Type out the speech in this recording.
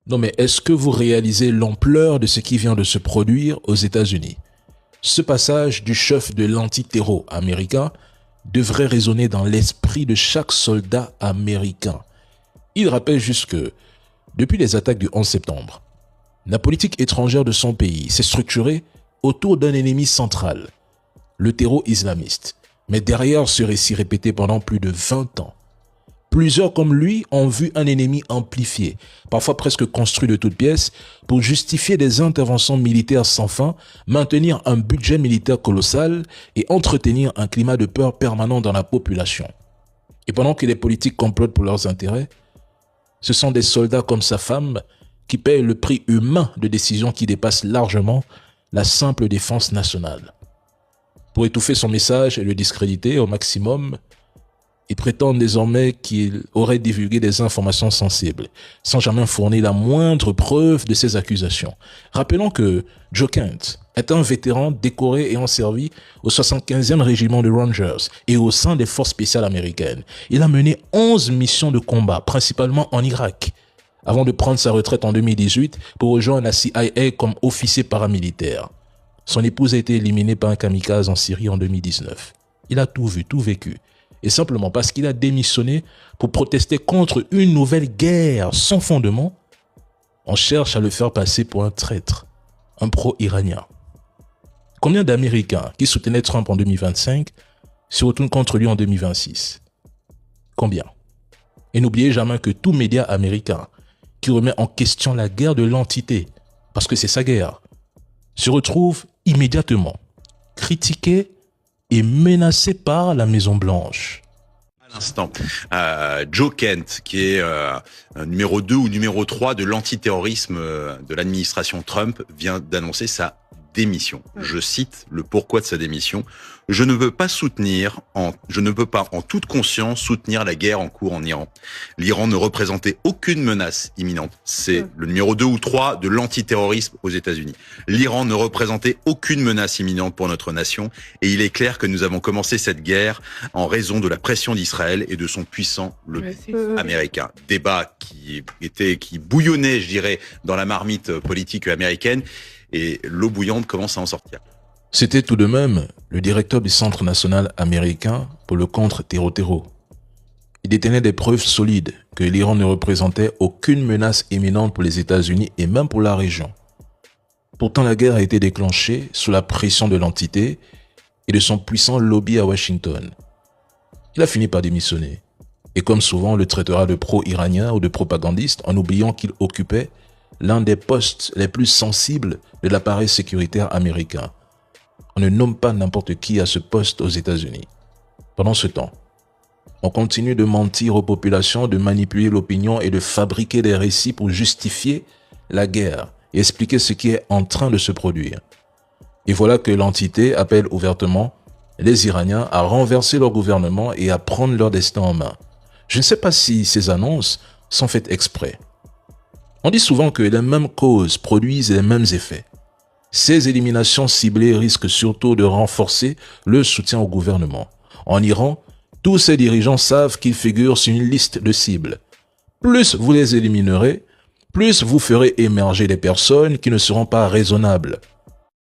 Non mais est-ce que vous réalisez l'ampleur de ce qui vient de se produire aux États-Unis? Ce passage du chef de l'antiterror américain devrait résonner dans l'esprit de chaque soldat américain. Il rappelle juste que, depuis les attaques du 11 septembre, la politique étrangère de son pays s'est structurée autour d'un ennemi central, le terreau islamiste. Mais derrière ce récit répété pendant plus de 20 ans, plusieurs comme lui ont vu un ennemi amplifié, parfois presque construit de toutes pièces, pour justifier des interventions militaires sans fin, maintenir un budget militaire colossal et entretenir un climat de peur permanent dans la population. Et pendant que les politiques complotent pour leurs intérêts, ce sont des soldats comme sa femme qui payent le prix humain de décisions qui dépassent largement la simple défense nationale. Pour étouffer son message et le discréditer au maximum, ils prétendent désormais qu'il aurait divulgué des informations sensibles, sans jamais fournir la moindre preuve de ces accusations. Rappelons que Joe Kent est un vétéran décoré ayant servi au 75e régiment de Rangers et au sein des forces spéciales américaines. Il a mené 11 missions de combat, principalement en Irak, avant de prendre sa retraite en 2018 pour rejoindre la CIA comme officier paramilitaire. Son épouse a été éliminée par un kamikaze en Syrie en 2019. Il a tout vu, tout vécu. Et simplement parce qu'il a démissionné pour protester contre une nouvelle guerre sans fondement, on cherche à le faire passer pour un traître, un pro-iranien. Combien d'Américains qui soutenaient Trump en 2025 se retournent contre lui en 2026? Combien? Et n'oubliez jamais que tout média américain qui remet en question la guerre de l'entité, parce que c'est sa guerre, se retrouve immédiatement critiqué et menacé par la Maison-Blanche. À l'instant, Joe Kent, qui est numéro 2 ou numéro 3 de l'antiterrorisme de l'administration Trump, vient d'annoncer sa démission. Je cite le pourquoi de sa démission. Je ne peux pas en toute conscience soutenir la guerre en cours en Iran. L'Iran ne représentait aucune menace imminente. C'est le numéro 2 ou 3 de l'antiterrorisme aux États-Unis. L'Iran ne représentait aucune menace imminente pour notre nation et il est clair que nous avons commencé cette guerre en raison de la pression d'Israël et de son puissant lobby américain. Débat qui bouillonnait, je dirais, dans la marmite politique américaine et l'eau bouillante commence à en sortir. C'était tout de même le directeur du Centre national américain pour le contre-terreau. Il détenait des preuves solides que l'Iran ne représentait aucune menace imminente pour les États-Unis et même pour la région. Pourtant, la guerre a été déclenchée sous la pression de l'entité et de son puissant lobby à Washington. Il a fini par démissionner. Et comme souvent, le traitera de pro-iranien ou de propagandiste en oubliant qu'il occupait l'un des postes les plus sensibles de l'appareil sécuritaire américain. On ne nomme pas n'importe qui à ce poste aux États-Unis. Pendant ce temps, on continue de mentir aux populations, de manipuler l'opinion et de fabriquer des récits pour justifier la guerre et expliquer ce qui est en train de se produire. Et voilà que l'entité appelle ouvertement les Iraniens à renverser leur gouvernement et à prendre leur destin en main. Je ne sais pas si ces annonces sont faites exprès. On dit souvent que les mêmes causes produisent les mêmes effets. Ces éliminations ciblées risquent surtout de renforcer le soutien au gouvernement. En Iran, tous ces dirigeants savent qu'ils figurent sur une liste de cibles. Plus vous les éliminerez, plus vous ferez émerger des personnes qui ne seront pas raisonnables.